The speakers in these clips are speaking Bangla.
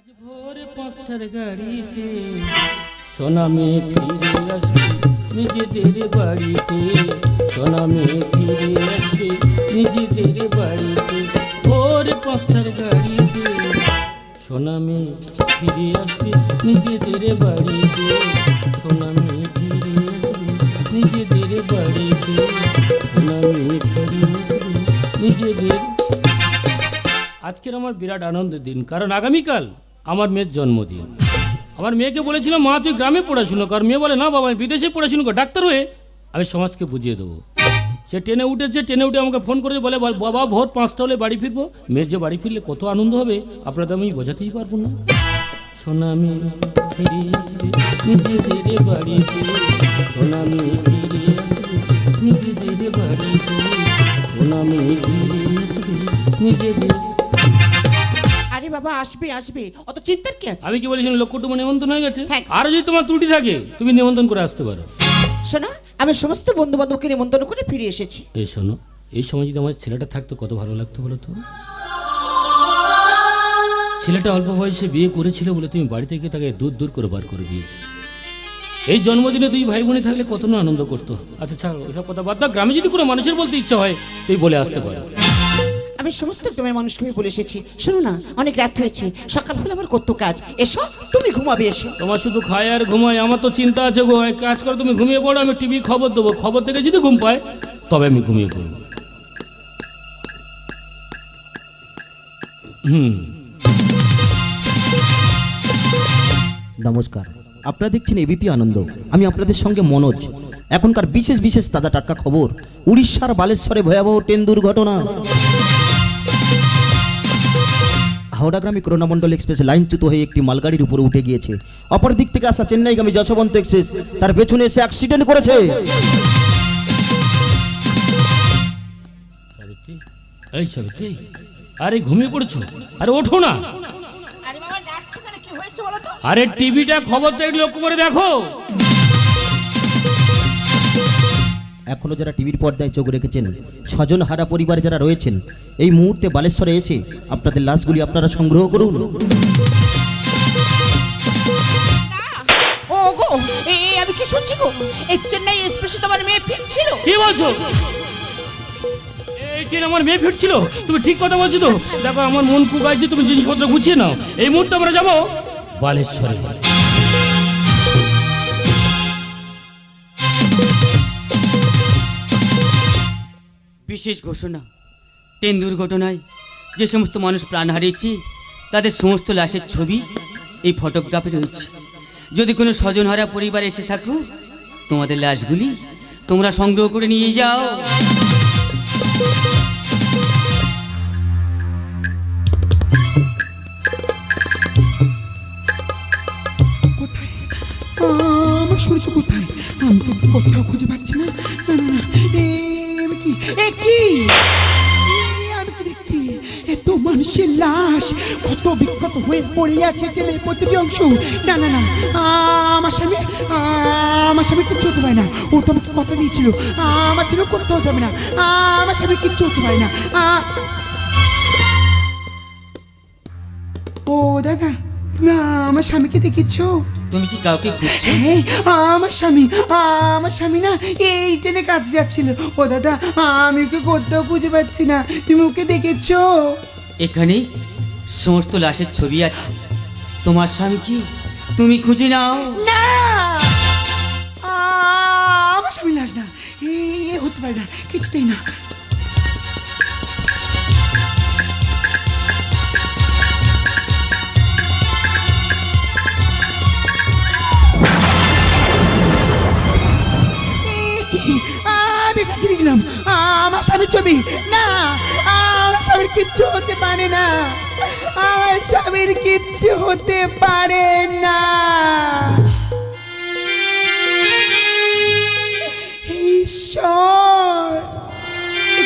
আজ ভোর 5টার গাড়িতে সোনামে ফিরে আসবে নিজেদের বাড়িতে, সোনামে ফিরে আসবে নিজেদের বাড়িতে। ভোর 5টার গাড়িতে সোনামে ফিরে আসবে নিজেদের বাড়িতে, সোনামে ফিরে আসবে নিজেদের বাড়িতে, সোনামে ফিরে আসবে নিজেদের। আজকের আমার বিরাট আনন্দের দিন, কারণ আগামীকাল আমার মেয়ের জন্মদিন। আমার মেয়েকে বলেছিলাম, মা তুই গ্রামে পড়াশুনো কর। মেয়ে বলে, না বাবা আমি বিদেশে পড়াশুনো কর, ডাক্তার হয়ে। আমি সমাজকে বুঝিয়ে দেবো। সে ট্রেনে উঠেছে, ট্রেনে উঠে আমাকে ফোন করেছে, বলে বাবা ভোর 5টা হলে বাড়ি ফিরবো। মেয়ের যে বাড়ি ফিরলে কত আনন্দ হবে আপনাদের আমি বোঝাতেই পারবো না। সোনামি ফিরে আসবে নিজেদের বাড়িতে, সোনামি ফিরে আসবে নিজেদের বাড়িতে, সোনামি ফিরে আসবে নিজেদের। আরে বাবা আসবে আসবে, অত চিন্তার কি আছে? আমি কি বলেছিলাম লক্ষ কুটুম্ব নিমন্ত্রণ হয়ে গেছে? হ্যাঁ। আর যদি তোমার ত্রুটি থাকে তুমি নিমন্ত্রণ করে আসতে পারো। শোনো, আমি সমস্ত বন্ধু বান্ধবকে নিমন্ত্রণ করে ফিরে এসেছি। এই শোনো, এই সময় যদি আমার ছেলেটা থাকতো কত ভালো লাগতো বলো তো। ছেলেটা অল্প বয়সে বিয়ে করেছিল বলে তুমি বাড়ি থেকে তাকে দূর দূর করে বার করে দিয়েছো। এই জন্মদিনে দুই ভাই বোনে থাকলে কত না আনন্দ করতো। আচ্ছা ছাড়ো ওসব কথা বাদ দাও। গ্রামে যদি কোনো মানুষের বলতে ইচ্ছা হয় তুই বলে আসতে পারো। আমি সমস্ত গ্রামের মানুষকে আমি বলে এসেছি। শোনো না, অনেক রাত হয়েছে, সকাল হলে আমার কত কাজ। এসো, তুমি ঘুমাবে, এসো। তোমার শুধু খায় আর ঘুমায়, আমার তো চিন্তা আছে গো। এক কাজ করো, তুমি ঘুমিয়ে পড়ো, আমি টিভি খবর দেবো। খবর থেকে যদি ঘুম পায় তবে আমি ঘুমিয়ে পড়ব। নমস্কার, আপনারা দেখছেন এবিপি আনন্দ। আমি আপনাদের সঙ্গে মনোজ। এখনকার বিশেষ বিশেষ তাজা টাটকা খবর। উড়িষ্যার বালেশ্বরে ভয়াবহ ট্রেন দুর্ঘটনা। হাওড়াগ্রামে করোনামণ্ডল এক্সপ্রেস লাইনচ্যুত হয়ে একটি মালগাড়ির উপরে উঠে গিয়েছে। অপর দিক থেকে আসা চেন্নাইগামী যশবন্ত এক্সপ্রেস তার পেছনে এসে অ্যাক্সিডেন্ট করেছে। এই সাবিত্রী, আরে ঘুমিয়ে পড়েছো? আরে ওঠো না। আরে বাবা ডাকছো কেন, কি হয়েছে বলো তো? আরে টিভিটা খবরটা একটু লক্ষ্য করে দেখো। এখনো যারা টিভির পর্দায় চোখ রেখেছেন, স্বজন হারা পরিবার যারা রয়েছেন, এই মুহূর্তে বালেশ্বরে এসে আপনাদের লাশগুলি আপনারা সংগ্রহ করুন। ও গো, এই আমি কি শুনছি গো? এই চেন্নাই এক্সপ্রেসে তোমার মেয়ে ফিরছিল। কি বলছো? এই ট্রেন আমার মেয়ে ফিরছিল? তুমি ঠিক কথা বলছো তো? দেখো আমার মন কুকাইছে, তুমি জিনিসপত্র গুছিয়ে নাও। এই মুহূর্তে আমরা যাবো বালেশ্বরে। বিশেষ ঘোষণা, ট্রেন দুর্ঘটনায় যে সমস্ত মানুষ প্রাণ হারিয়েছে তাদের সমস্ত লাশের ছবি এই ফটোগ্রাফে রয়েছে। যদি কোনো স্বজনহারা পরিবার এসে থাকো, তোমাদের লাশগুলি তোমরা সংগ্রহ করে নিয়ে যাও। আমার সূর্য কোথায়? আমি তো কোথাও খুঁজে পাচ্ছি না। না না না, আমি কি আমি কি দেখছি? এত মানুষের লাশ কত বিক্ষত হয়ে পড়ে আছে ট্রেনের প্রতিটি অংশ। না না না, আমার স্বামী কিচ্ছু হতে পারে না। ও তো আমাকে কথা দিয়েছিল আমার ছিল কোথাও যাবে না। আমার স্বামী কিচ্ছু হতে পারে না। ও দাদা, তুমি আমার স্বামীকে দেখেছো? তুমি কি কাউকে খুঁজছো? এই, আমার স্বামী না এই ট্রেনে কাছে যাচ্ছিল। ও দাদা, আমি ওকে কোথাও খুঁজে পাচ্ছি না। তুমি ওকে দেখেছো? এখানেই সমস্ত লাশের ছবি আছে। তোমার স্বামী কি তুমি খুঁজে নাও। না, আমার স্বামী লাশ না, এ হতে পারে না, কিছুতেই না। আমি ফাঁকি গেলাম। আমার স্বামীর ছবি না, আমার স্বামীর কিচ্ছু হতে পারে না। আমার স্বামীর কিচ্ছু হতে পারে না। ঈশ্বর,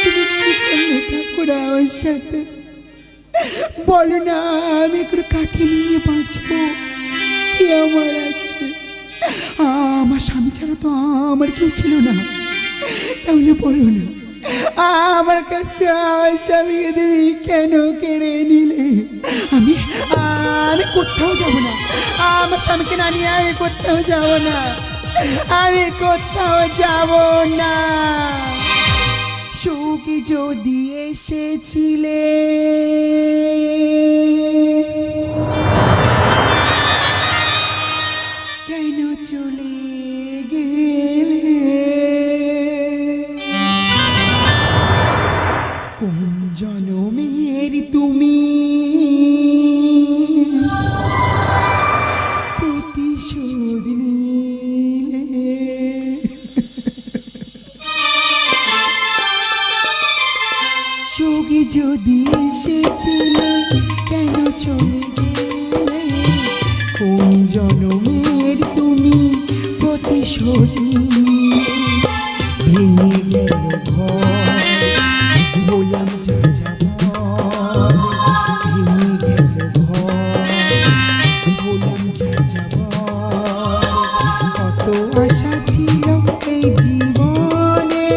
তুমি কি করলে ঠাকুর আমার সাথে? বলো না, আমি একটু কাকে নিয়ে বাঁচবো? কি আমার আছে? আমার স্বামী ছাড়া তো আমার কেউ ছিল না। তাহলে বলো না, আমার কাছ থেকে আমার স্বামীকে তুমি কেন কেড়ে নিলে? আমি স্বামীকে না নিয়ে আমি কোথাও যাব না, আমি কোথাও যাব না। সুখী যদি এসেছিলে কেন চলে গেলে, কোন জনমের তুমি প্রতিশোধ নিলে। যোগে যদি এসেছিল কেন চলে গেলে, কোন জনমের তুমি প্রতিশোধ নিলে। ভেঙে গেল ঘর বললাম যা যাবার, ভেঙে গেল ঘর বললাম যা যাবার। কত আশা ছিল এই জীবনে,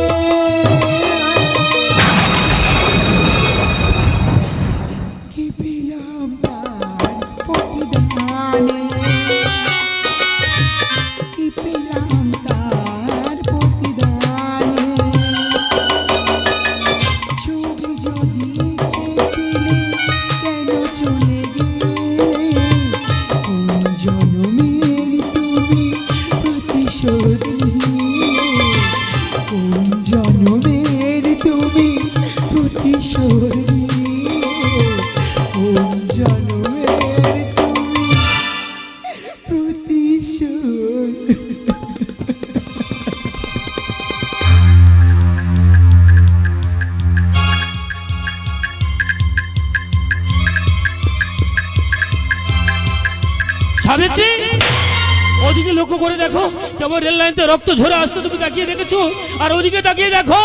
কি পেলাম তার প্রতিদানে, কি পেলাম তার প্রতিদানে। ছবি যদি এসেছিলে কেন চলে গেলে, কোন জনমের তুমি প্রতিশোধ নিলে, কোন জনমের তুমি প্রতিশোধ নিলে, কোন জনমের তুমি প্রতিশোধ। সাবিত্রী, ওদিকে লক্ষ্য করে দেখো, কেমন রেল লাইনতে রক্ত ঝরে আসছে, তুমি তাকিয়ে দেখেছো? আর ওদিকে তাকিয়ে দেখো,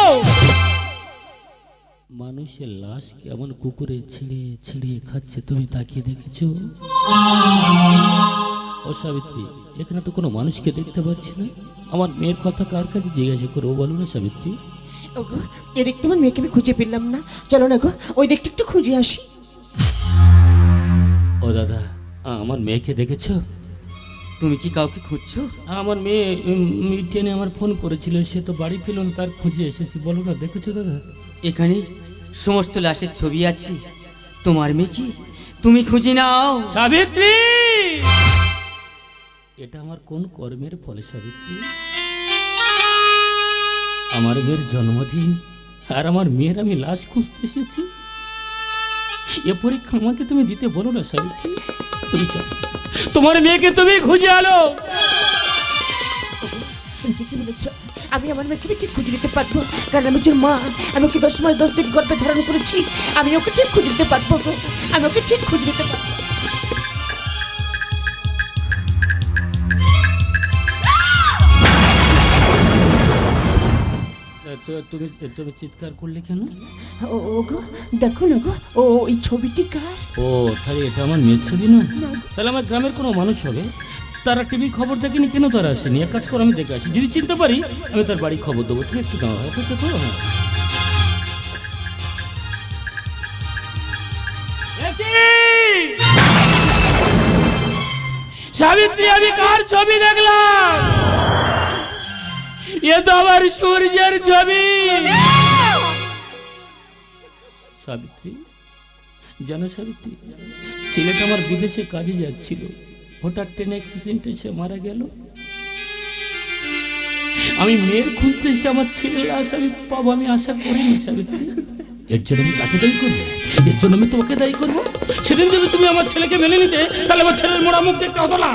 মানুষের লাশ কেমন কুকুরে ছিঁড়িয়ে ছিঁড়িয়ে খাচ্ছে, তুমি তাকিয়ে দেখেছো? ও সাবিত্রী, এখানে তো কোনো মানুষকে দেখতে পাচ্ছি না। আমার মেয়ের কথা কার কাছে জিজ্ঞাসা করো, বলো না সাবিত্রী। ওগো, এদিক তোমার মেয়েকে আমি খুঁজে পেলাম না, চলো না গো ওই দিকটা একটু খুঁজে আসি। ও দাদা, আমার মেয়েকে দেখেছো? তুমি কি কাউকে খুঁজছো? আমার মেয়ে ট্রেনে আমার ফোন করেছিল, সে তো বাড়ি ফিরল না, তার খুঁজে এসেছি, বলো না দেখেছো দাদা? এখানে সমস্ত লাশের ছবি আছে, তোমার মেয়ে কি? তুমি খুঁজে নাও। সাবিত্রী, এটা আমার কোন কর্মের ফলে সাবিত্রী? আমার মেয়ের জন্মদিন আর আমার মেয়ের আমি লাশ খুঁজতে এসেছি, এ পরীক্ষা আমাকে তুমি দিতে বলো না সাবিত্রী। তুমি চাও তোমার মেয়েকে তুমি খুঁজে আলো। তুমি ঠিকই বলেছ, আমি আমার মেয়েকে ঠিক খুঁজে দিতে পারবো, কারণ আমি ওর মা। আমি ওকে 10 মাস 10 দিন গর্ভে ধারণ করেছি, আমি ওকে ঠিক খুঁজে দিতে পারবো গো, আমি ওকে ঠিক খুঁজে দিতে পারবো। তুমি তুমি চিৎকার করলে কেন? ও গো দেখো না গো, ও এই ছবিটি কার? ও তাহলে এটা আমার মেয়ের ছবি না? তাহলে আমার গ্রামের কোনো মানুষ হবে, তারা টিভি খবর দেখেনি কেন, তারা আসেনি। এক কাজ করো, আমি দেখে আসি, যদি চিনতে পারি আমি তার বাড়ি খবর দেবো। তুমি একটু দাঁড়াও, অপেক্ষা করো। হ্যাঁ, সাবিত্রী, আমি কার ছবি দেখলাম? এ তো আমার সূর্যের ছবি। সাবিত্রী, জানো সাবিত্রী, ছেলেটা আমার বিদেশে কাজে যাচ্ছিল, হঠাৎ ট্রেন অ্যাক্সিডেন্টে সে মারা গেল। আমি মেয়ের খুঁজতে এসে আমার ছেলের লাশ আমি পাবো আমি আশা করিনি সাবিত্রী। এর জন্য আমি কাকে দায়ী করবো? এর জন্য আমি তোমাকে দায়ী করবো? সেদিন যদি তুমি আমার ছেলেকে মেনে নিতে, তাহলে আমার ছেলের মোড়া মুখ দেখতে হতো না।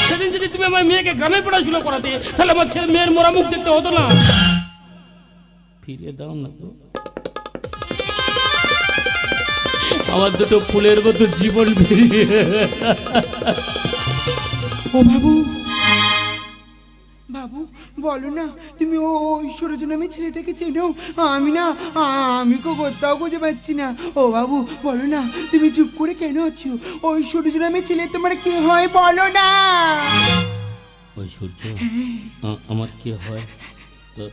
সেদিন যদি তুমি আমার মেয়েকে গ্রামে পড়াশোনা করাতে, তাহলে আমার ছেলে মেয়ের মোড়া মুখ দেখতে হতো না। ফিরিয়ে দাও না তো আমার দুটো ফুলের মতো জীবন ফিরিয়ে। ও বাবু, বাবু বলো না, তুমি ওই সূর্য নামে ছেলেটাকে চেনো? আমি কোথাও খুঁজে পাচ্ছি না। ও বাবু বলো না, তুমি চুপ করে কেন আছো? ওই সূর্য নামে ছেলে তোমার কি হয় বলো না। ওই সূর্য আমার কি হয়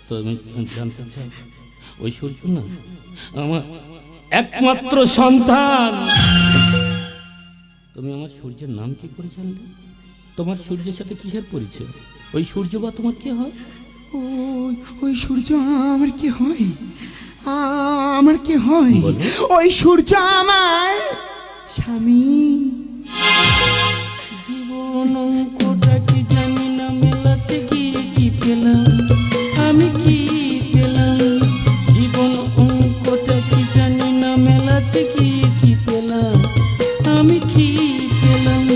তো আমি জানতে চাই। ওই সূর্য না আমার একমাত্র সন্তান। তুমি আমার সূর্যের নাম কি করে জানলে? তোমার সূর্যের সাথে কিসের পরিচয়? ওই সূর্য বা তোমার কে হয়? ওই ওই সূর্য আমার কি হয়? আমার কি হয়? বলো। ওই সূর্য আমার স্বামী। জীবন অঙ্কটা কি জানি না, মেলাতে গিয়ে কি পেলাম আমি, কি পেলাম? জীবন অঙ্কটা কি জানি না, মেলাতে গিয়ে কি পেলাম আমি, কি পেলাম?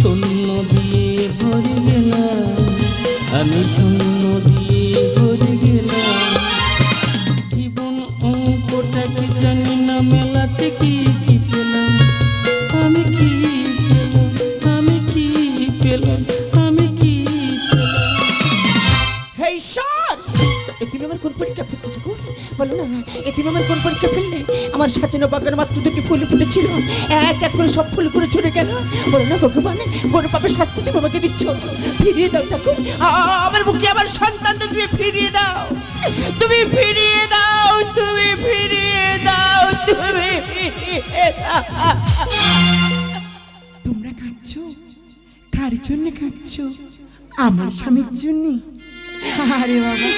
শূন্য দিয়ে ভরে গেলাম আমি, শূন্য দিয়ে ভরে গেলাম। জীবন অঙ্কটা কি জানি না, মেলাতে গিয়ে কি পেলাম আমি, কি পেলাম? আমি কি পেলাম? আমি কি পেলাম? হে ঈশ্বর, এ তুমি আমার কোন পরীক্ষা ফেলতে ঠাকুর? বলো না, এ তুমি আমার কোন পরীক্ষা ফেললে? আমার সাজানো বাগান মাত্র দুটি ফুল ফুটেছিল, এক এক করে সব ফুল করে চলে গেল। বলো না ভগবান, বড় পাপের শাস্তি তুমি আমাকে দিচ্ছ। ফিরিয়ে দাও ঠাকুর, আমার বুকে আমার সন্তানদের তুমি ফিরিয়ে দাও। তুমি ফিরিয়ে দাও, তুমি ফিরিয়ে দাও, তুমি ফিরিয়ে দাও। তোমরা কাঁদছো? কার জন্য কাঁদছো? আমার স্বামীর জন্য? আরে বাবা,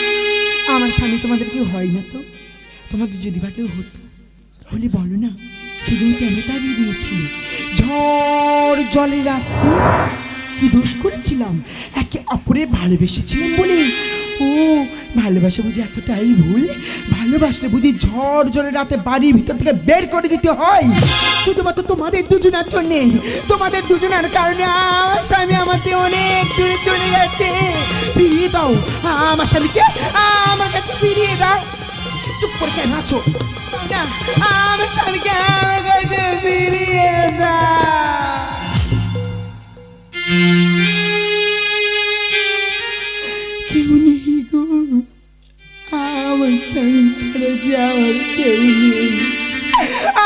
আমার স্বামী তোমাদের কেউ হয় না তো? তোমাদের যদি বা কেউ হতো হলে বলো না, সেদিন কেন তাড়িয়ে দিয়েছিলে? ঝড় জলের রাত্রে কি দোষ করেছিলাম? একে অপরের ভালোবেসেছিলাম বলে? ও, ভালোবাসা বুঝি এতটাই ভুল? ভালোবাসলে বুঝি ঝড় জলের রাতে বাড়ির ভিতর থেকে বের করে দিতে হয়? শুধুমাত্র তোমাদের দুজনের জন্যে, তোমাদের দুজনের কারণে আমার স্বামী আমাদের অনেক দূরে চলে গেছে। ফিরিয়ে দাও আমার স্বামীকে, আমার কাছে ফিরিয়ে দাও। চুপ করে কেন আছো? না, আমার স্বামীকে আমার কাছে ফিরিয়ে দাও। কেউ নেই গো, আমার স্বামী ছাড়া যাওয়ার কেউ নেই।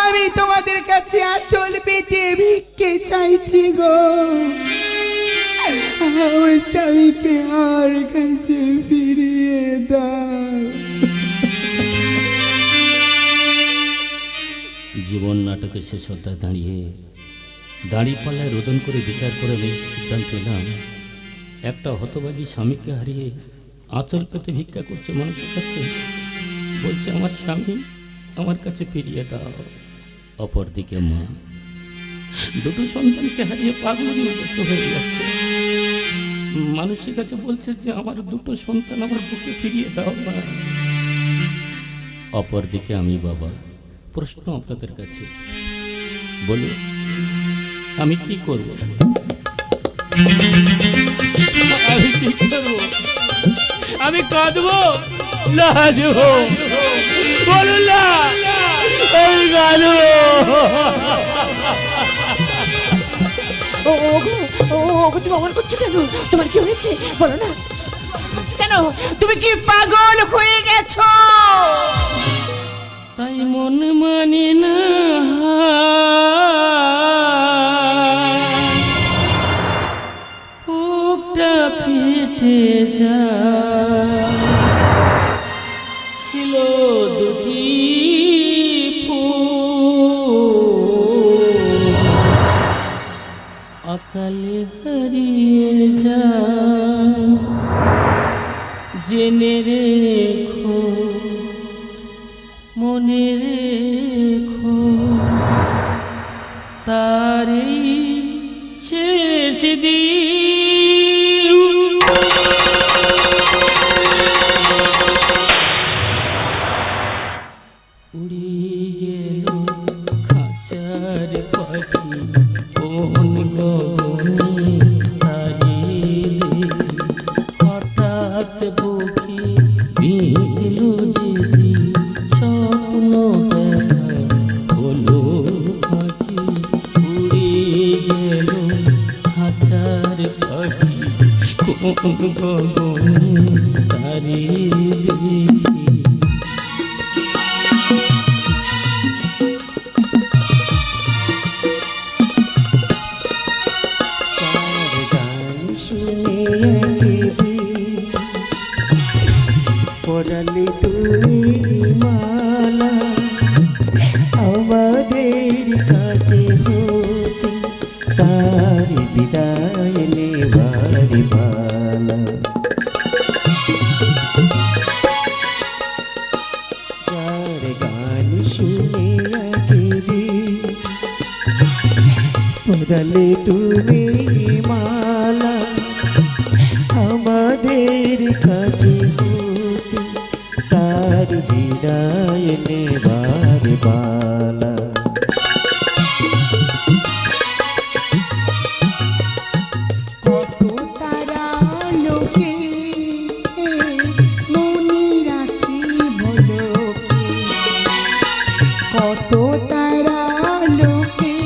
আমি তোমাদের কাছে আঁচল পেতে ভিক্ষে চাইছি গো, আমার স্বামীকে আমার কাছে ফিরিয়ে দাও। জীবন নাটকের শেষ অধ্যায় দাঁড়িয়ে পাল্লায় রোদন করে বিচার করে আমি সিদ্ধান্ত এলাম, একটা হতভাগী স্বামীকে হারিয়ে আঁচল পেতে ভিক্ষা করছে মানুষের কাছে, বলছে আমার স্বামী আমার কাছে ফিরিয়ে দাও। অপরদিকে মা দুটো সন্তানকে হারিয়ে পাগলের মতো হয়ে গেছে, মানুষের কাছে বলছে যে আমার দুটো সন্তান আমার বুকে ফিরিয়ে দাও মা। অপরদিকে আমি বাবা। প্রশ্ন আপনাদের কাছে, বলো আমি কি করব? আমি কি করব? আমি কাঁদবো না দেবো? বলুন না, আমি কাঁদবো। তুমি অমন করছো কেন? তোমার কি হয়েছে বলো না? কেন তুমি কি পাগল হয়ে গেছো? তাই মন মানে না, বুকটা ফেটে যায়। ছিল দুটি ফুল, অকালে হারিয়ে যায়। জেনে রেখো, মনে রেখো, তারই শেষ দিন। উড়ে গেল খাঁচার পাখি কোন গগনে, তারি হঠাৎ বুকে বিঁধল যেদি স্বপ্ন দেখা হলো পাখি। উড়ে গেল খাঁচার পাখি কোন গগনে, তারি দেখি। পড়ালে তুমি মালা আমাদের কাছে হতে, তার বিদায় নেব গেলে তুমি মালা আমাদের কাছে হতে, তার বিদায় নেবার পালা। কত তারা লোকে মনে রাখি বলো কে, কত তারা লোকে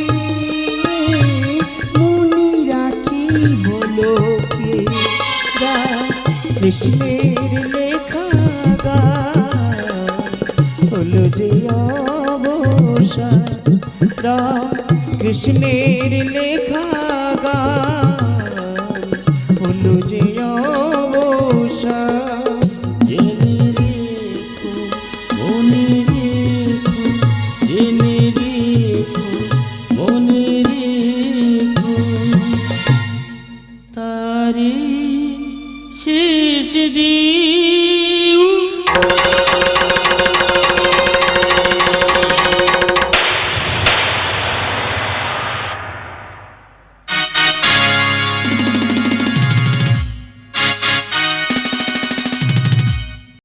মনে রাখি বলো কে, কৃষ্ণের লেখা গান হলো যে অবসান, কৃষ্ণের লেখা গান হলো যে অবসান। জেনে রেখো মনে রেখো, জেনে রেখো মনে রেখো, তারে শেষ দিন